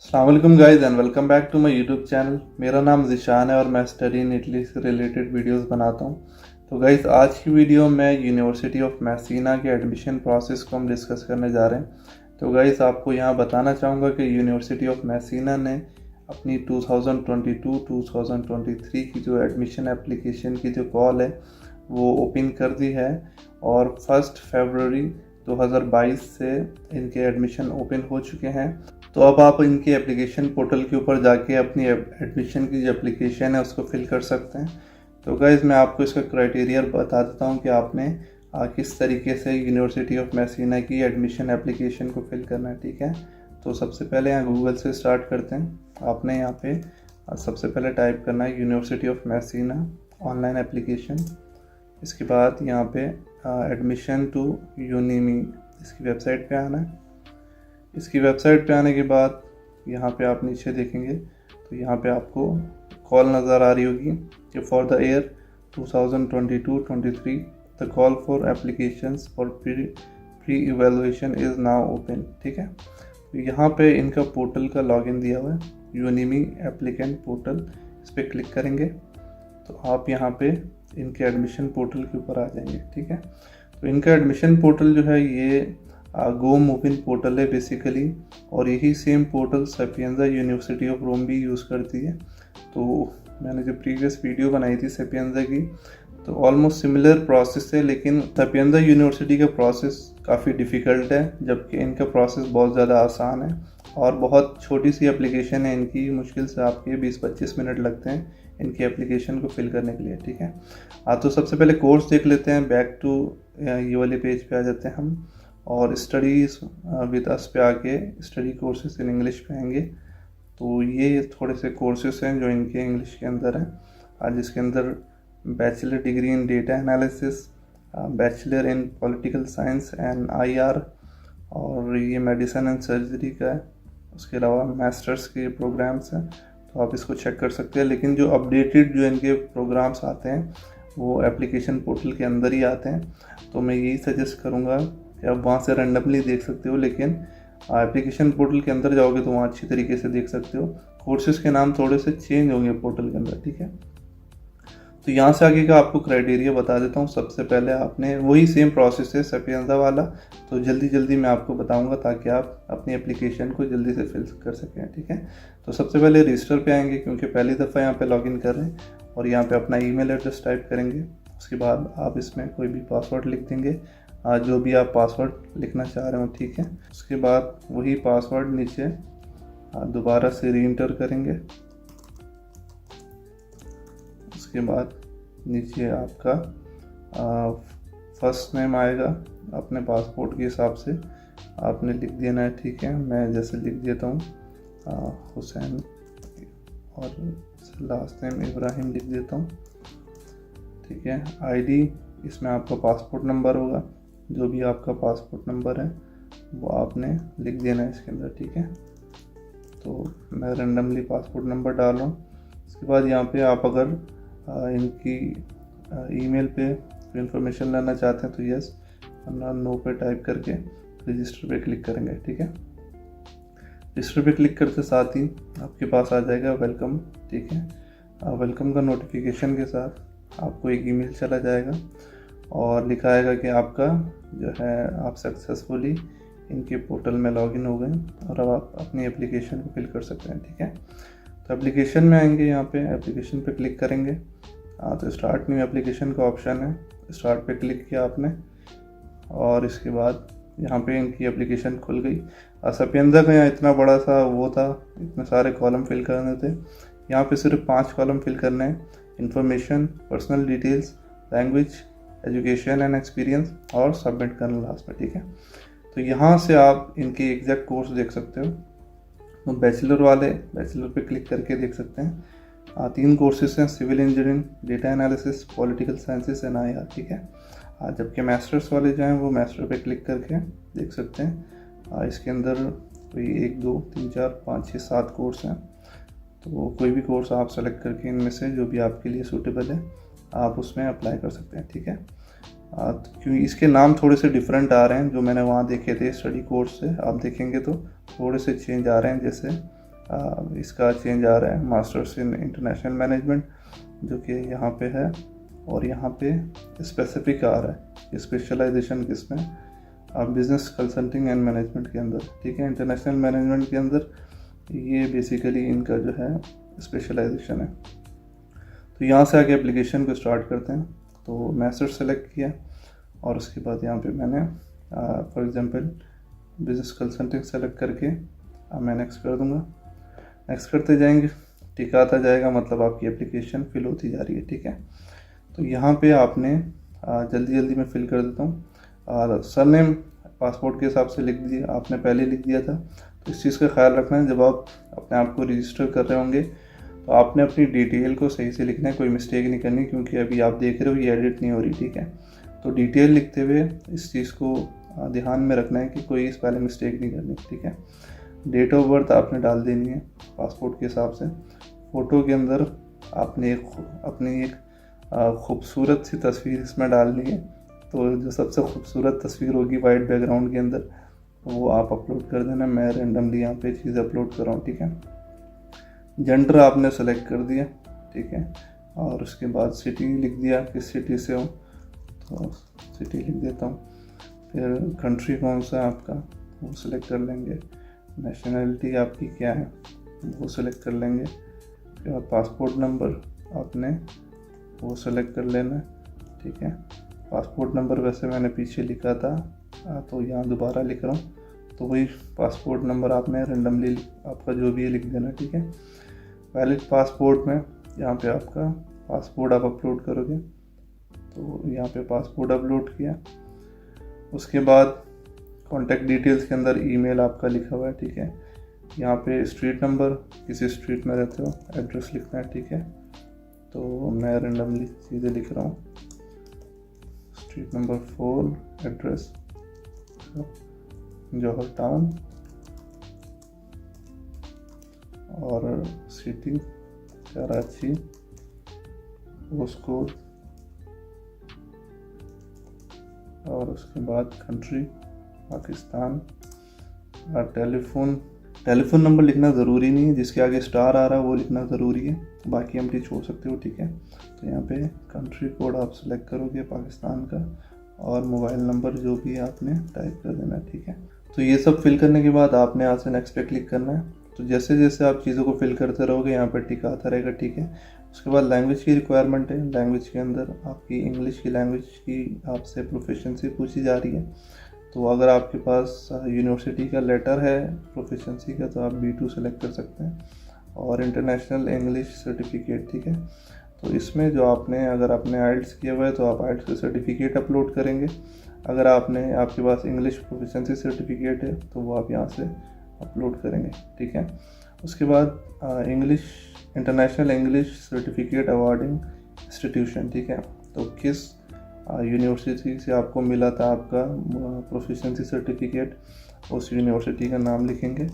अस्सलाम guys and welcome back to my YouTube channel. मेरा नाम ज़िशान है और मैं स्टडी इन इटली से रिलेटेड वीडियोस बनाता हूँ। तो गाइज आज की वीडियो में यूनिवर्सिटी ऑफ मैसीना के एडमिशन प्रोसेस को हम डिस्कस करने जा रहे हैं। तो गाइज आपको यहाँ बताना चाहूँगा कि यूनिवर्सिटी ऑफ मैसीना ने अपनी 2022-2023 की जो एडमिशन एप्लीकेशन की जो कॉल है वो ओपन कर दी है और 1 फरवरी 2022 से इनके एडमिशन ओपन हो चुके हैं। तो अब आप इनके एप्लीकेशन पोर्टल के ऊपर जाके अपनी एडमिशन की जो एप्लीकेशन है उसको फिल कर सकते हैं। तो गाइज़ मैं आपको इसका क्राइटेरिया बता देता हूँ कि आपने किस तरीके से यूनिवर्सिटी ऑफ मैसीना की एडमिशन एप्लीकेशन को फिल करना है। ठीक है, तो सबसे पहले यहाँ गूगल से स्टार्ट करते हैं। आपने यहाँ पे सबसे पहले टाइप करना है यूनिवर्सिटी ऑफ मैसीना ऑनलाइन एप्लीकेशन। इसके बाद यहाँ पे एडमिशन टू यूनिमी, इसकी वेबसाइट पे आना है। इसकी वेबसाइट पे आने के बाद यहाँ पे आप नीचे देखेंगे तो यहाँ पे आपको कॉल नज़र आ रही होगी कि for the year 2022-23 the call for applications for pre evaluation is now open. ठीक है, तो यहाँ पे इनका पोर्टल का लॉगिन दिया हुआ है, यूनिमी एप्लीकेंट पोर्टल। इस पर क्लिक करेंगे तो आप यहाँ पे इनके एडमिशन पोर्टल के ऊपर आ जाएंगे। ठीक है, तो इनका एडमिशन पोर्टल जो है ये गो मूविन पोर्टल है बेसिकली, और यही same portal Sapienza university of Rome भी यूज़ करती है। तो मैंने जो प्रीवियस वीडियो बनाई थी सेपिएंजा की, तो ऑलमोस्ट सिमिलर प्रोसेस है, लेकिन सेपिएंजा यूनिवर्सिटी का प्रोसेस काफ़ी डिफ़िकल्ट है जबकि इनका प्रोसेस बहुत ज़्यादा आसान है और बहुत छोटी सी एप्लीकेशन है इनकी। मुश्किल से आपके 20-25 मिनट लगते हैं इनकी एप्लीकेशन को फिल करने के लिए। ठीक है, तो सबसे पहले कोर्स देख लेते हैं। बैक टू ये वाले पेज पे आ जाते हैं हम और स्टडीज़ विद अस पे आके स्टडी कोर्सेज इन इंग्लिश पे आएंगे। तो ये थोड़े से कोर्सेज हैं जो इनके इंग्लिश के अंदर हैं, जिसके अंदर bachelor degree in data analysis, bachelor in political science and IR, और ये मेडिसिन एंड सर्जरी का है। उसके अलावा मास्टर्स के प्रोग्राम्स हैं, तो आप इसको चेक कर सकते हैं। लेकिन जो अपडेटेड जो इनके प्रोग्राम्स आते हैं वो एप्लीकेशन पोर्टल के अंदर ही आते हैं। तो मैं यही सजेस्ट करूँगा कि आप वहाँ से रैंडमली देख सकते हो, लेकिन एप्लीकेशन पोर्टल के अंदर जाओगे तो वहाँ अच्छी तरीके से देख सकते हो। कोर्सेज़ के नाम थोड़े से चेंज होंगे पोर्टल के अंदर। ठीक है, तो यहाँ से आगे का आपको क्राइटेरिया बता देता हूँ। सबसे पहले आपने वही सेम प्रोसेस है सेपिएंजा वाला, तो जल्दी जल्दी मैं आपको बताऊँगा ताकि आप अपनी एप्लीकेशन को जल्दी से फिल कर सकें। ठीक है, तो सबसे पहले रजिस्टर पे आएंगे क्योंकि पहली दफ़ा यहाँ पे लॉगिन कर रहे हैं, और यहाँ पे अपना ईमेल एड्रेस टाइप करेंगे। उसके बाद आप इसमें कोई भी पासवर्ड लिख देंगे, जो भी आप पासवर्ड लिखना चाह रहे हो। ठीक है, उसके बाद वही पासवर्ड नीचे दोबारा से री एंटर करेंगे। उसके बाद नीचे आपका फर्स्ट नेम आएगा, अपने पासपोर्ट के हिसाब से आपने लिख देना है। ठीक है, मैं जैसे लिख देता हूँ हुसैन, और लास्ट नेम इब्राहिम लिख देता हूँ। ठीक है, आईडी इसमें आपका पासपोर्ट नंबर होगा, जो भी आपका पासपोर्ट नंबर है वो आपने लिख देना है इसके अंदर। ठीक है, तो मैं रैंडमली पासपोर्ट नंबर डाल रहा हूँ। उसके बाद यहाँ पे आप अगर इनकी ईमेल पे इंफॉर्मेशन लेना चाहते हैं तो यस, वरना नो पे टाइप करके रजिस्टर पे क्लिक करेंगे। ठीक है, रजिस्टर पे क्लिक करते साथ ही आपके पास आ जाएगा वेलकम। ठीक है, वेलकम का नोटिफिकेशन के साथ आपको एक ईमेल चला जाएगा और लिखा आएगा कि आपका जो है आप सक्सेसफुली इनके पोर्टल में लॉगिन हो गए और अब आप अपनी एप्लीकेशन को फिल कर सकते हैं। ठीक है, तो एप्लीकेशन में आएंगे, यहाँ पे एप्लीकेशन पे क्लिक करेंगे। तो स्टार्ट न्यू एप्लीकेशन का ऑप्शन है, स्टार्ट पे क्लिक किया आपने और इसके बाद यहाँ पे इनकी एप्लीकेशन खुल गई। सेपिएंजा का यहाँ इतना बड़ा सा वो था, इतने सारे कॉलम फिल करने थे। यहाँ पे सिर्फ 5 कॉलम फिल करने हैं, information, personal details, language, education and experience, और सबमिट करना लास्ट में। ठीक है, तो यहाँ से आप इनके एग्जैक्ट कोर्स देख सकते हो। तो बैचलर वाले बैचलर पे क्लिक करके देख सकते हैं। 3 कोर्सेज हैं, civil engineering, data analysis, political sciences and IR. ठीक है, जबकि मास्टर्स वाले जो हैं वो मास्टर पे क्लिक करके देख सकते हैं। इसके अंदर कोई 1 2 3 4 5 6 7 कोर्स हैं, तो कोई भी कोर्स आप सेलेक्ट करके इनमें से जो भी आपके लिए सूटेबल है आप उसमें अप्लाई कर सकते हैं। ठीक है, क्योंकि इसके नाम थोड़े से डिफरेंट आ रहे हैं, जो मैंने वहाँ देखे थे स्टडी कोर्स से आप देखेंगे तो थोड़े से चेंज आ रहे हैं। जैसे इसका चेंज आ रहा है मास्टर्स इन इंटरनेशनल मैनेजमेंट, जो कि यहाँ पे है, और यहाँ पे स्पेसिफिक आ रहा है स्पेशलाइजेशन किसमें, बिजनेस कंसल्टिंग एंड मैनेजमेंट के अंदर, ठीक है। इंटरनेशनल मैनेजमेंट के अंदर ये बेसिकली इनका जो है स्पेशलाइजेशन है। तो यहाँ से आगे एप्लीकेशन को स्टार्ट करते हैं। तो मैस्टर सेलेक्ट किया और उसके बाद यहाँ पे मैंने for example business consulting select करके मैं नेक्स्ट कर दूँगा। नेक्स्ट करते जाएंगे, टिक आता जाएगा, मतलब आपकी एप्लीकेशन फिल होती जा रही है, ठीक है। तो यहाँ पे आपने जल्दी जल्दी मैं फिल कर देता हूँ, और सरनेम पासपोर्ट के हिसाब से लिख दिया, आपने पहले लिख दिया था। तो इस चीज़ का ख्याल रखना है, जब आप अपने आप को रजिस्टर कर रहे होंगे तो आपने अपनी डिटेल को सही से लिखना है, कोई मिस्टेक नहीं करनी, क्योंकि अभी आप देख रहे हो ये एडिट नहीं हो रही, ठीक है। तो डिटेल लिखते हुए इस चीज़ को ध्यान में रखना है कि कोई इस पहले मिस्टेक नहीं करनी, ठीक है। डेट ऑफ बर्थ आपने डाल देनी है पासपोर्ट के हिसाब से। फ़ोटो के अंदर आपने अपनी एक खूबसूरत सी तस्वीर इसमें डालनी है। तो जो सबसे खूबसूरत तस्वीर होगी वाइट बैकग्राउंड के अंदर, वो आप अपलोड कर देना। मैं रैंडमली यहाँ पे चीज़ अपलोड कर रहा हूँ, ठीक है। जेंडर आपने सेलेक्ट कर दिया, ठीक है, और उसके बाद सिटी लिख दिया, किस सिटी से हो, तो सिटी लिख देता हूँ। फिर कंट्री कौन सा है आपका, वो सिलेक्ट कर लेंगे। नेशनैलिटी आपकी क्या है, वो सिलेक्ट कर लेंगे। फिर बाद पासपोर्ट नंबर आपने वो सेलेक्ट कर लेना है, ठीक है। पासपोर्ट नंबर वैसे मैंने पीछे लिखा था, तो यहाँ दोबारा लिख रहा हूँ। तो वही पासपोर्ट नंबर आपने रैंडमली आपका जो भी है लिख देना, ठीक है। वैलिड पासपोर्ट में यहाँ पे आपका पासपोर्ट आप अपलोड करोगे, तो यहाँ पे पासपोर्ट अपलोड किया। उसके बाद कॉन्टैक्ट डिटेल्स के अंदर ईमेल आपका लिखा हुआ है, ठीक है। यहाँ पे स्ट्रीट नंबर, किस स्ट्रीट में रहते हो, एड्रेस लिखना है, ठीक है। तो मैं रैंडमली चीज़ें लिख रहा हूँ, स्ट्रीट नंबर 4, एड्रेस जौहर टाउन, और सिटी कराची, पोस्ट कोड, और उसके बाद कंट्री पाकिस्तान, और टेलीफोन नंबर लिखना ज़रूरी नहीं है, जिसके आगे स्टार आ रहा है वो लिखना ज़रूरी है, बाकी हम छोड़ सकते हो, ठीक है। तो यहाँ पे कंट्री कोड आप सेलेक्ट करोगे पाकिस्तान का, और मोबाइल नंबर जो भी है आपने टाइप कर देना, ठीक है। तो ये सब फिल करने के बाद आपने यहाँ से नेक्स्ट पे क्लिक करना है। तो जैसे जैसे आप चीज़ों को फिल करते रहोगे यहाँ पर टिक आता रहेगा, ठीक है। उसके बाद लैंग्वेज की रिक्वायरमेंट है। लैंग्वेज के अंदर आपकी इंग्लिश की लैंग्वेज की आपसे प्रोफिशिएंसी पूछी जा रही है। तो अगर आपके पास यूनिवर्सिटी का लेटर है प्रोफिशिएंसी का, तो आप B2 सेलेक्ट कर सकते हैं, और इंटरनेशनल इंग्लिश सर्टिफिकेट, ठीक है। तो इसमें जो अगर आपने आइल्ट्स किया हुआ है तो आप आइल्ट्स का सर्टिफिकेट अपलोड करेंगे। अगर आपके पास इंग्लिश प्रोफिशिएंसी सर्टिफिकेट है तो वो आप यहाँ से अपलोड करेंगे, ठीक है। उसके बाद international English certificate awarding institution, ठीक है। तो किस यूनिवर्सिटी से आपको मिला था आपका प्रोफिशिएंसी सर्टिफिकेट, उस यूनिवर्सिटी का नाम लिखेंगे,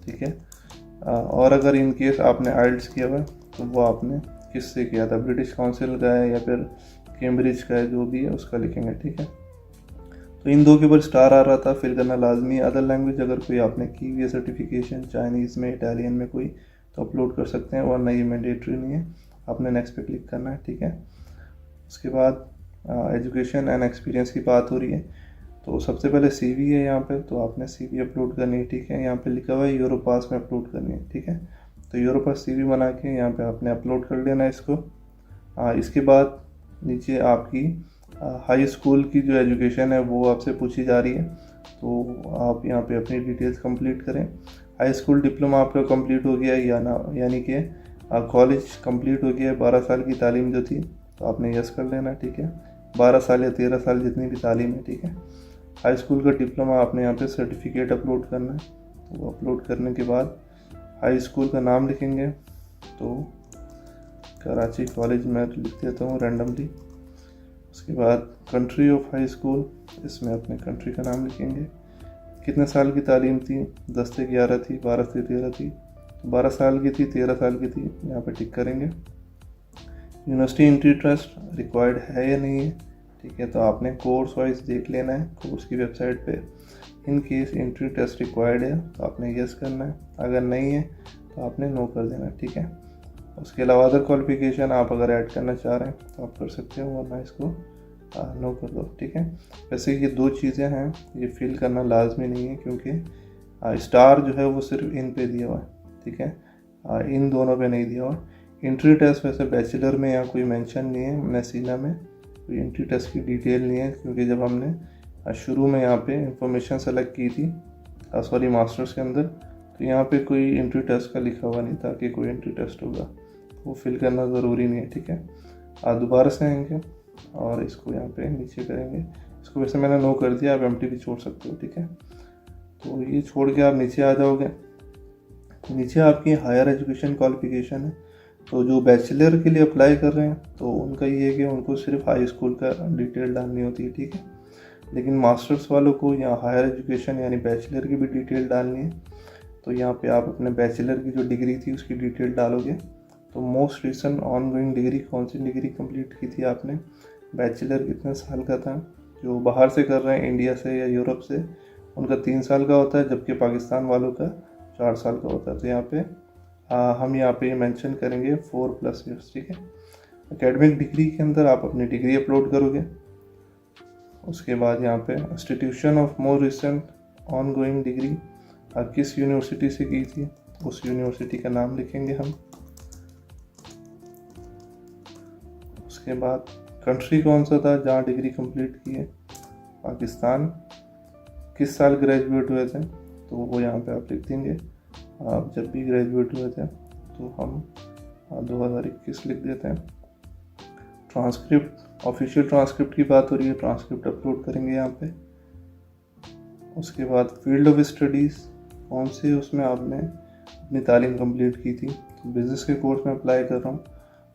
ठीक है। और अगर इन केस आपने आइल्ट्स किया हुआ है तो वो आपने किससे किया था, ब्रिटिश काउंसिल का है या फिर कैम्ब्रिज का है, जो भी है उसका लिखेंगे, ठीक है। तो इन दो के ऊपर स्टार आ रहा था, फिल करना लाजमी है। अदर लैंग्वेज अगर कोई आपने की हुई है सर्टिफिकेशन, चाइनीज़ में, इटालियन में कोई, तो अपलोड कर सकते हैं, वरना ये मैंडेटरी नहीं है। आपने नेक्स्ट पे क्लिक करना है, ठीक है। उसके बाद एजुकेशन एंड एक्सपीरियंस की बात हो रही है, तो सबसे पहले CV है यहाँ पे, तो आपने CV अपलोड करनी है, ठीक है। यहाँ पे लिखा हुआ है यूरोपास में अपलोड करनी है, ठीक है। तो यूरोपास CV बना के यहाँ पे आपने अपलोड कर लेना है इसको। इसके बाद नीचे आपकी हाई स्कूल की जो एजुकेशन है वो आपसे पूछी जा रही है, तो आप यहाँ पे अपनी डिटेल्स कंप्लीट करें। हाई स्कूल डिप्लोमा आपका कंप्लीट हो गया या ना, यानी कि कॉलेज कंप्लीट हो गया, 12 साल की तालीम जो थी, तो आपने यस कर लेना, ठीक है। 12 साल या 13 साल जितनी भी तालीम है, ठीक है। हाई स्कूल का डिप्लोमा आपने यहाँ पे सर्टिफिकेट अपलोड करना है, तो वो अपलोड करने के बाद हाई स्कूल का नाम लिखेंगे, तो कराची कॉलेज में लिख देता हूँ रैंडमली। उसके बाद कंट्री ऑफ हाई स्कूल, इसमें अपने कंट्री का नाम लिखेंगे। कितने साल की तालीम थी, 10 से 11 थी, 12 से 13 थी, 12 साल की थी, 13 साल की थी, यहाँ पे टिक करेंगे। यूनिवर्सिटी एंट्री ट्रस्ट रिक्वायर्ड है या नहीं है, ठीक है। तो आपने कोर्स वाइज देख लेना है कोर्स की वेबसाइट पे। In case entry test required है तो आपने यस करना है, अगर नहीं है तो आपने नो कर देना, ठीक है। उसके अलावा अदर क्वालिफिकेशन आप अगर ऐड करना चाह रहे हैं तो आप कर सकते हो, वरना इसको नो कर दो, ठीक है। वैसे ये 2 चीज़ें हैं, ये फिल करना लाजमी नहीं है, क्योंकि स्टार जो है वो सिर्फ इन पे दिया हुआ है, ठीक है, इन दोनों पे नहीं दिया हुआ। एंट्री टेस्ट वैसे बैचलर में यहाँ कोई मेंशन नहीं है, मैसीना में कोई एंट्री टेस्ट की डिटेल नहीं है, क्योंकि जब हमने शुरू में यहाँ पे इंफॉर्मेशन सेलेक्ट की थी सॉरी मास्टर्स के अंदर, तो यहाँ पे कोई एंट्री टेस्ट का लिखा हुआ नहीं था कि कोई एंट्री टेस्ट होगा, वो फिल करना ज़रूरी नहीं है, ठीक है। दोबारा से आएंगे और इसको यहाँ पे नीचे करेंगे, इसको वैसे मैंने नो कर दिया, आप एम्प्टी भी छोड़ सकते हो, ठीक है। तो ये छोड़ के आप नीचे आ जाओगे, नीचे आपकी हायर एजुकेशन क्वालिफिकेशन है। तो जो बैचलर के लिए अप्लाई कर रहे हैं तो उनका ये है कि उनको सिर्फ हाई स्कूल का डिटेल डालनी होती है, ठीक है। लेकिन मास्टर्स वालों को यहाँ हायर एजुकेशन यानी बैचलर की भी डिटेल डालनी है। तो यहाँ पे आप अपने बैचलर की जो डिग्री थी उसकी डिटेल डालोगे। तो most recent on going degree, कौन सी डिग्री कंप्लीट की थी आपने, बैचलर कितने साल का था। जो बाहर से कर रहे हैं इंडिया से या यूरोप से, उनका 3 साल का होता है, जबकि पाकिस्तान वालों का 4 साल का होता है। तो यहाँ पे हम यहाँ पे मेंशन करेंगे 4+ ईयर्स, ठीक है। एकेडमिक डिग्री के अंदर आप अपनी डिग्री अपलोड करोगे। उसके बाद यहाँ पे institution of more recent on going degree, आप किस यूनिवर्सिटी से की थी उस यूनिवर्सिटी का नाम लिखेंगे हम। उसके बाद कंट्री कौन सा था जहाँ डिग्री कंप्लीट की है, पाकिस्तान। किस साल ग्रेजुएट हुए थे तो वो यहाँ पे आप लिख देंगे। आप जब भी ग्रेजुएट हुए थे तो हम 2021 लिख देते हैं। ट्रांसक्रिप्ट, ऑफिशियल ट्रांसक्रिप्ट की बात हो रही है, ट्रांसक्रिप्ट अपलोड करेंगे यहाँ पे। उसके बाद फील्ड ऑफ स्टडीज़, कौन से उसमें आपने अपनी तालीम कंप्लीट की थी। तो बिज़नेस के कोर्स में अप्लाई कर रहा हूँ,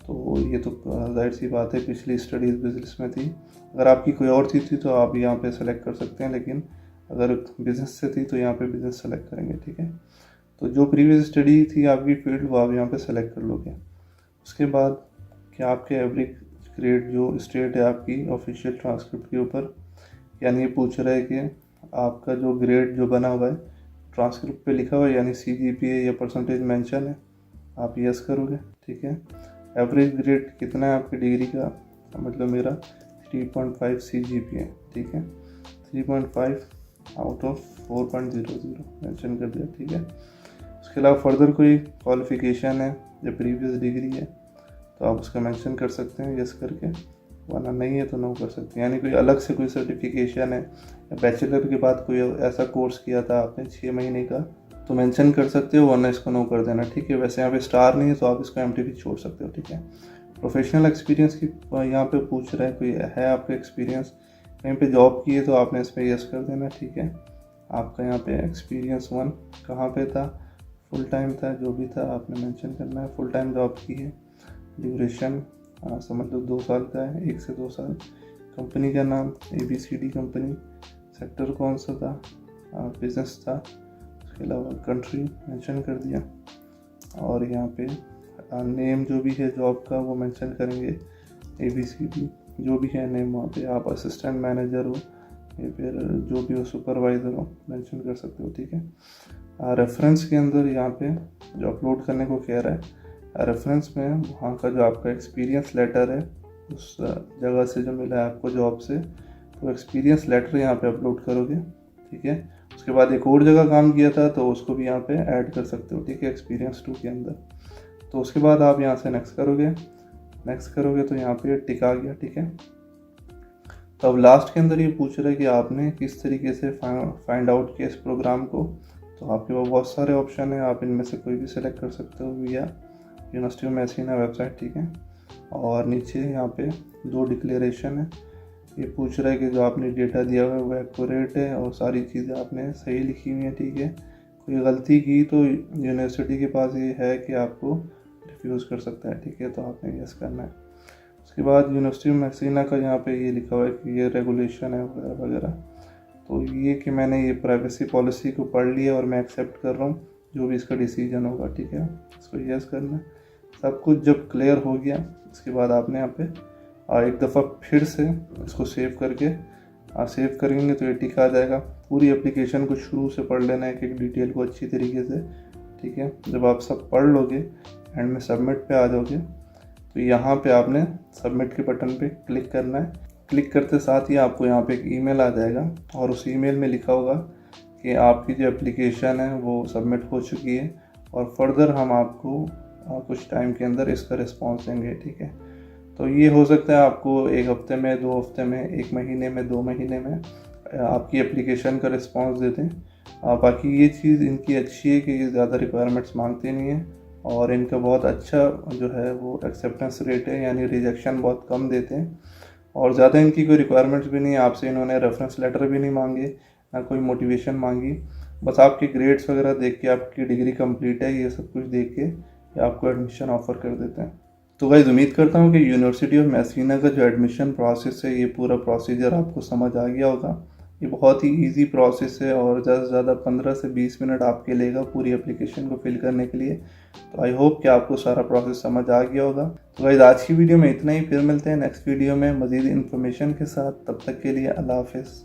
तो ये तो जाहिर सी बात है पिछली स्टडीज़ बिज़नेस में थी। अगर आपकी कोई और थी तो आप यहाँ पे सेलेक्ट कर सकते हैं, लेकिन अगर बिज़नेस से थी तो यहाँ पे बिज़नेस सेलेक्ट करेंगे, ठीक है। तो जो प्रीवियस स्टडी थी आपकी फील्ड, वो आप यहाँ पे सेलेक्ट कर लोगे। उसके बाद क्या आपके एवरेज ग्रेड जो स्टेट है आपकी ऑफिशियल ट्रांसक्रिप्ट के ऊपर, यानी ये पूछ रहा है कि आपका जो ग्रेड जो बना हुआ है ट्रांसक्रिप्ट पे लिखा हुआ है, यानी CGPA या परसेंटेज मेंशन है, आप यस करोगे, ठीक है। एवरेज ग्रेड कितना है आपकी डिग्री का, मतलब मेरा 3.5 CGPA, ठीक है। 3.5 आउट ऑफ 4.00 मेंशन कर दिया, ठीक है। उसके अलावा फर्दर कोई क्वालिफिकेशन है या प्रीवियस डिग्री है तो आप उसका मेंशन कर सकते हैं यस करके, वरना नहीं है तो नो कर सकते हैं। यानी कोई अलग से कोई सर्टिफिकेशन है या बैचलर के बाद कोई ऐसा कोर्स किया था आपने 6 महीने का तो मेंशन कर सकते हो, वरना इसको नो कर देना, ठीक है। वैसे यहाँ पे स्टार नहीं है तो आप इसको एम्प्टी भी छोड़ सकते हो, ठीक है। प्रोफेशनल एक्सपीरियंस की यहाँ पे पूछ रहा है, कोई है आपका एक्सपीरियंस कहीं पे जॉब की है तो आपने इस पर यस कर देना, ठीक है। आपका यहाँ पे एक्सपीरियंस 1 कहाँ पे था, फुल टाइम था, जो भी था आपने मेंशन करना है। फुल टाइम जॉब की है, ड्यूरेशन समझ लो 2 साल का है, 1 से 2 साल। कंपनी का नाम ABCD कंपनी, सेक्टर कौन सा था, बिजनेस था। उसके अलावा कंट्री मेंशन कर दिया, और यहाँ पे नेम जो भी है जॉब का वो मेंशन करेंगे, ABCD जो भी है नेम, वहाँ पे आप असिस्टेंट मैनेजर हो या फिर जो भी हो सुपरवाइज़र हो मेंशन कर सकते हो, ठीक है। रेफरेंस के अंदर यहाँ पे जो अपलोड करने को कह रहा है, रेफरेंस में वहाँ का जो आपका एक्सपीरियंस लेटर है उस जगह से जो मिला है आपको जॉब से, तो एक्सपीरियंस लेटर यहाँ पे अपलोड करोगे, ठीक है। उसके बाद एक और जगह काम किया था तो उसको भी यहाँ पे ऐड कर सकते हो, ठीक है, एक्सपीरियंस 2 के अंदर। तो उसके बाद आप यहाँ से नेक्स्ट करोगे तो यहाँ पे टिक आ गया, ठीक है। तो अब लास्ट के अंदर ये पूछ रहा है कि आपने किस तरीके से फाइंड आउट किया इस प्रोग्राम को। तो आपके पास बहुत सारे ऑप्शन है, आप इनमें से कोई भी सिलेक्ट कर सकते हो या यूनिवर्सिटी ऑफ मैसीना वेबसाइट, ठीक है। और नीचे यहाँ पे 2 डिक्लेरेशन है, ये पूछ रहा है कि जो आपने डेटा दिया हुआ है वो एक्यूरेट है और सारी चीज़ें आपने सही लिखी हुई हैं, ठीक है। कोई गलती की तो यूनिवर्सिटी के पास ये है कि आपको रिफ्यूज़ कर सकता है, ठीक है, तो आपने यस करना है। उसके बाद यूनिवर्सिटी ऑफ मैसीना का यहाँ पे ये लिखा हुआ है कि ये रेगुलेशन है वगैरह वगैरह, तो ये कि मैंने ये प्राइवेसी पॉलिसी को पढ़ लिया और मैं एक्सेप्ट कर रहा हूँ जो भी इसका डिसीजन होगा, ठीक है, इसको यस करना है। सब कुछ जब क्लियर हो गया इसके बाद आपने यहाँ पे एक दफ़ा फिर से इसको सेव करके सेव करेंगे तो ये टिक आ जाएगा। पूरी एप्लीकेशन को शुरू से पढ़ लेना है, एक डिटेल को अच्छी तरीके से, ठीक है। जब आप सब पढ़ लोगे एंड में सबमिट पे आ जाओगे तो यहाँ पे आपने सबमिट के बटन पे क्लिक करना है। क्लिक करते साथ ही आपको यहाँ पे एक ईमेल आ जाएगा और उस ईमेल में लिखा होगा कि आपकी जो एप्लीकेशन है वो सबमिट हो चुकी है और फर्दर हम आपको कुछ टाइम के अंदर इसका रिस्पॉन्स देंगे, ठीक है। तो ये हो सकता है आपको 1 हफ्ते में, 2 हफ्ते में, 1 महीने में, 2 महीने में आपकी एप्लीकेशन का रिस्पॉन्स दे दें। बाकी ये चीज़ इनकी अच्छी है कि ये ज़्यादा रिक्वायरमेंट्स मांगते नहीं हैं और इनका बहुत अच्छा जो है वो एक्सेप्टेंस रेट है, यानी रिजेक्शन बहुत कम देते हैं और ज़्यादा इनकी कोई रिक्वायरमेंट्स भी नहीं है। आपसे इन्होंने रेफरेंस लेटर भी नहीं मांगे, ना कोई मोटिवेशन मांगी, बस आपके ग्रेड्स वगैरह देख के, आपकी डिग्री कंप्लीट है ये सब कुछ देख के ये आपको एडमिशन ऑफ़र कर देते हैं। तो गाइस उम्मीद करता हूँ कि यूनिवर्सिटी ऑफ मैसीना का जो एडमिशन प्रोसेस है, ये पूरा प्रोसीजर आपको समझ आ गया होगा। ये बहुत ही इजी प्रोसेस है और ज़्यादा से ज़्यादा 15 से 20 मिनट आपके लेगा पूरी एप्लीकेशन को फिल करने के लिए। तो आई होप कि आपको सारा प्रोसेस समझ आ गया होगा। तो गाइस आज की वीडियो में इतना ही, फिर मिलते हैं नेक्स्ट वीडियो में मज़ीद इन्फॉर्मेशन के साथ। तब तक के लिए अल्लाह हाफ़िज़।